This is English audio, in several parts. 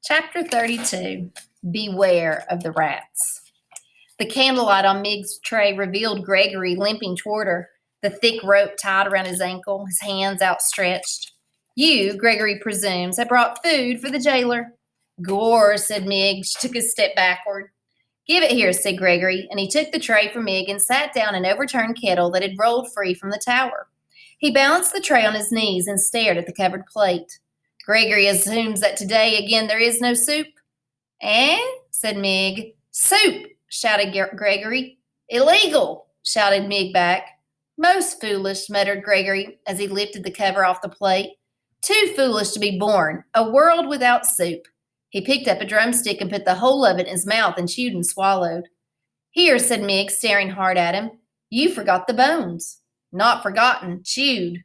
Chapter 32, Beware of the Rats. The candlelight on Mig's tray revealed Gregory limping toward her, the thick rope tied around his ankle, his hands outstretched. You, Gregory presumes, have brought food for the jailer. Gore, said Mig. She took a step backward. Give it here, said Gregory, and he took the tray from Mig and sat down an overturned kettle that had rolled free from the tower. He balanced the tray on his knees and stared at the covered plate. Gregory assumes that today again there is no soup. Eh? Said Mig. Soup, shouted Gregory. Illegal, shouted Mig back. Most foolish, muttered Gregory as he lifted the cover off the plate. Too foolish to be born. A world without soup. He picked up a drumstick and put the whole of it in his mouth and chewed and swallowed. Here, said Mig, staring hard at him. You forgot the bones. Not forgotten, chewed.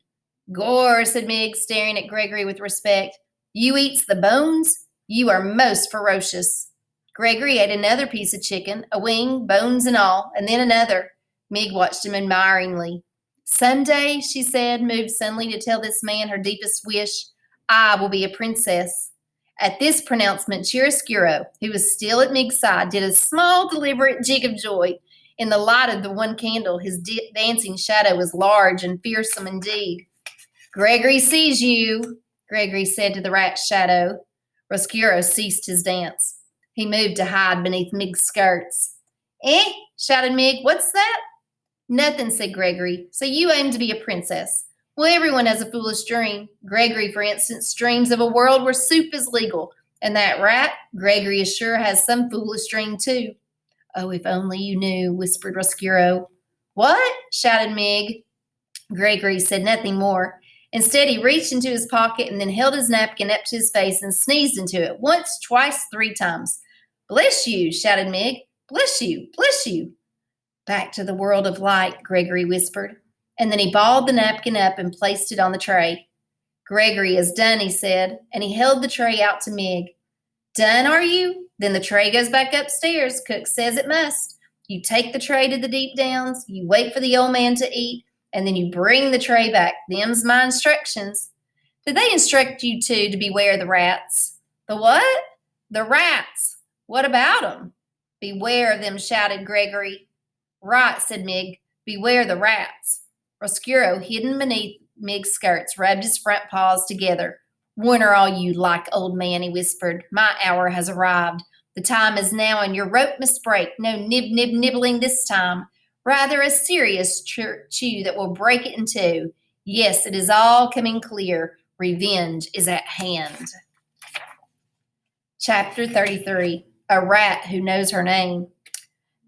Gore, said Mig, staring at Gregory with respect. You eats the bones? You are most ferocious. Gregory ate another piece of chicken, a wing, bones and all, and then another. Mig watched him admiringly. Someday, she said, moved suddenly to tell this man her deepest wish, I will be a princess. At this pronouncement, Chiaroscuro, who was still at Mig's side, did a small, deliberate jig of joy. In the light of the one candle, his dancing shadow was large and fearsome indeed. Gregory sees you, Gregory said to the rat's shadow. Roscuro ceased his dance. He moved to hide beneath Mig's skirts. Eh? Shouted Mig. What's that? Nothing, said Gregory. So you aim to be a princess. Well, everyone has a foolish dream. Gregory, for instance, dreams of a world where soup is legal. And that rat, Gregory is sure, has some foolish dream too. Oh, if only you knew, whispered Roscuro. What? Shouted Mig. Gregory said nothing more. Instead, he reached into his pocket and then held his napkin up to his face and sneezed into it once, twice, 3 times. Bless you, shouted Mig. Bless you, bless you. Back to the world of light, Gregory whispered. And then he balled the napkin up and placed it on the tray. Gregory is done, he said, and he held the tray out to Mig. Done, are you? Then the tray goes back upstairs. Cook says it must. You take the tray to the deep downs, you wait for the old man to eat, and then you bring the tray back. Them's my instructions. Did they instruct you, too, to beware the rats? The what? The rats. What about 'em? Beware of them, shouted Gregory. Right, said Mig. Beware the rats. Roscuro, hidden beneath Mig's skirts, rubbed his front paws together. When are all you like, old man, he whispered. My hour has arrived. The time is now, and your rope must break. No nibbling this time. Rather a serious chew that will break it in two. Yes, it is all coming clear. Revenge is at hand. Chapter 33, A Rat Who Knows Her Name.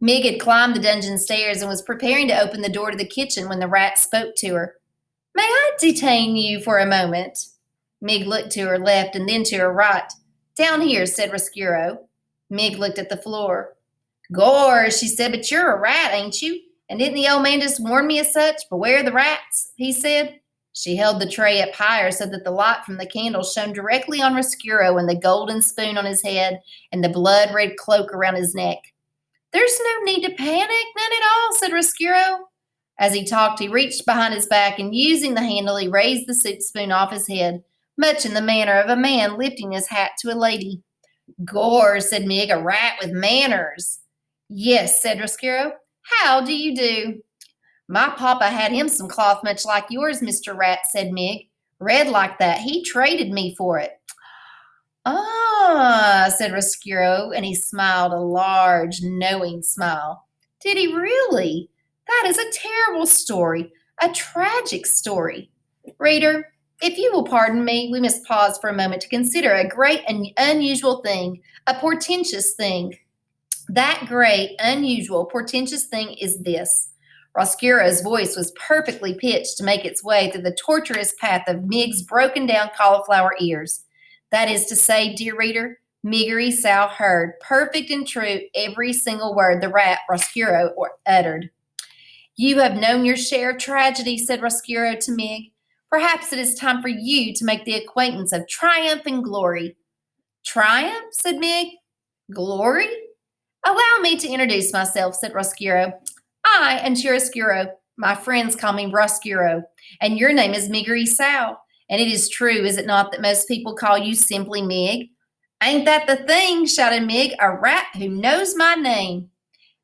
Mig had climbed the dungeon stairs and was preparing to open the door to the kitchen when the rat spoke to her. May I detain you for a moment? Mig looked to her left and then to her right. Down here, said Roscuro. Mig looked at the floor. Gore, she said, but you're a rat, ain't you? And didn't the old man just warn me as such? Beware the rats, he said. She held the tray up higher so that the light from the candle shone directly on Roscuro and the golden spoon on his head and the blood-red cloak around his neck. There's no need to panic, none at all, said Roscuro. As he talked, he reached behind his back and using the handle, he raised the soup spoon off his head, much in the manner of a man lifting his hat to a lady. Gore, said Mig, a rat with manners. Yes, said Roscuro. How do you do? My papa had him some cloth much like yours, Mr. Rat, said Mig. Red like that. He traded me for it. Ah, said Roscuro, and he smiled a large, knowing smile. Did he really? That is a terrible story, a tragic story. Reader, if you will pardon me, we must pause for a moment to consider a great and unusual thing, a portentous thing. That great, unusual, portentous thing is this. Roscuro's voice was perfectly pitched to make its way through the tortuous path of Mig's broken-down cauliflower ears. That is to say, dear reader, Miggery Sow heard, perfect and true, every single word the rat Roscuro uttered. You have known your share of tragedy, said Roscuro to Mig. Perhaps it is time for you to make the acquaintance of triumph and glory. Triumph, said Mig. Glory? Allow me to introduce myself, said Roscuro. I am Chiaroscuro. My friends call me Roscuro, and your name is Miggery Sow. And it is true, is it not, that most people call you simply Mig? Ain't that the thing? Shouted Mig, a rat who knows my name.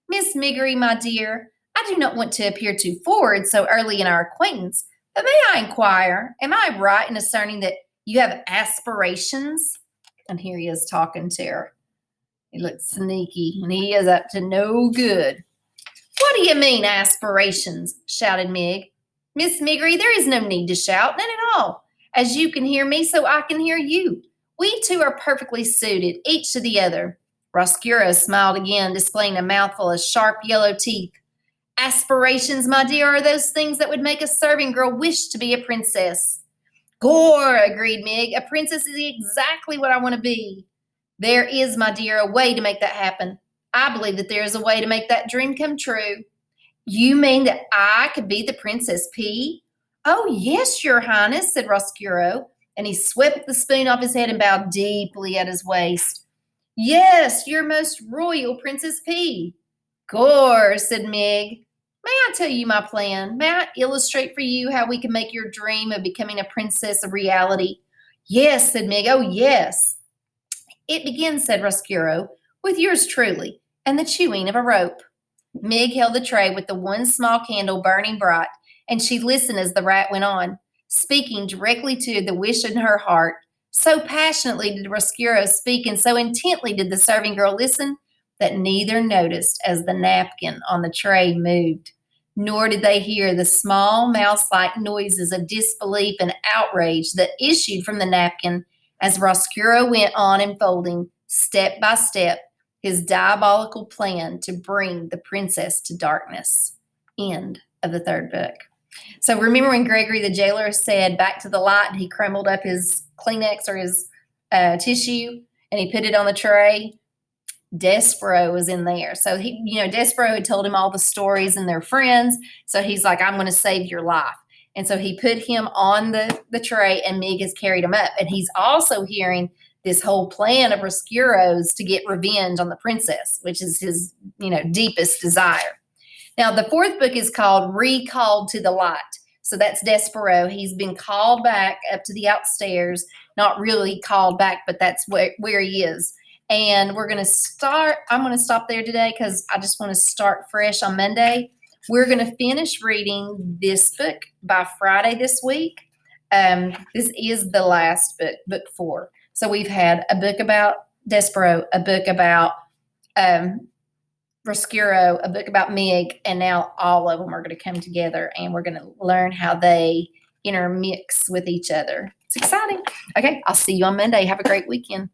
Miss Miggery, my dear, I do not want to appear too forward so early in our acquaintance, but may I inquire, am I right in asserting that you have aspirations? And here he is talking to her. He looks sneaky, and he is up to no good. What do you mean, aspirations? Shouted Mig. Miss Miggery, there is no need to shout, none at all. As you can hear me, so I can hear you. We two are perfectly suited, each to the other. Roscuro smiled again, displaying a mouthful of sharp yellow teeth. Aspirations, my dear, are those things that would make a serving girl wish to be a princess. Gore, agreed Mig. A princess is exactly what I want to be. There is, my dear, a way to make that happen. I believe that there is a way to make that dream come true. You mean that I could be the Princess P? Oh, yes, Your Highness, said Roscuro, and he swept the spoon off his head and bowed deeply at his waist. Yes, your most royal Princess P. Gore, said Mig. May I tell you my plan? May I illustrate for you how we can make your dream of becoming a princess a reality? Yes, said Mig. Oh, yes. It begins, said Roscuro, with yours truly and the chewing of a rope. Mig held the tray with the one small candle burning bright, and she listened as the rat went on, speaking directly to the wish in her heart. So passionately did Roscuro speak, and so intently did the serving girl listen, that neither noticed as the napkin on the tray moved, nor did they hear the small mouse-like noises of disbelief and outrage that issued from the napkin as Roscuro went on unfolding, step by step, his diabolical plan to bring the princess to darkness. End of the third book. So remember when Gregory the jailer said back to the light, and he crumbled up his Kleenex or his tissue and he put it on the tray? Despereaux was in there. So Despereaux had told him all the stories and their friends. So he's like, I'm going to save your life. And so he put him on the tray, and Mig has carried him up. And he's also hearing this whole plan of Roscuro's to get revenge on the princess, which is his, deepest desire. Now, the fourth book is called Recalled to the Light. So that's Despereaux. He's been called back up to the outstairs. Not really called back, but that's where he is. And I'm going to stop there today because I just want to start fresh on Monday. We're going to finish reading this book by Friday this week. This is the last book, book 4. So we've had a book about Despereaux, a book about Roscuro, a book about Mig, and now all of them are going to come together, and we're going to learn how they intermix with each other. It's exciting. Okay, I'll see you on Monday. Have a great weekend.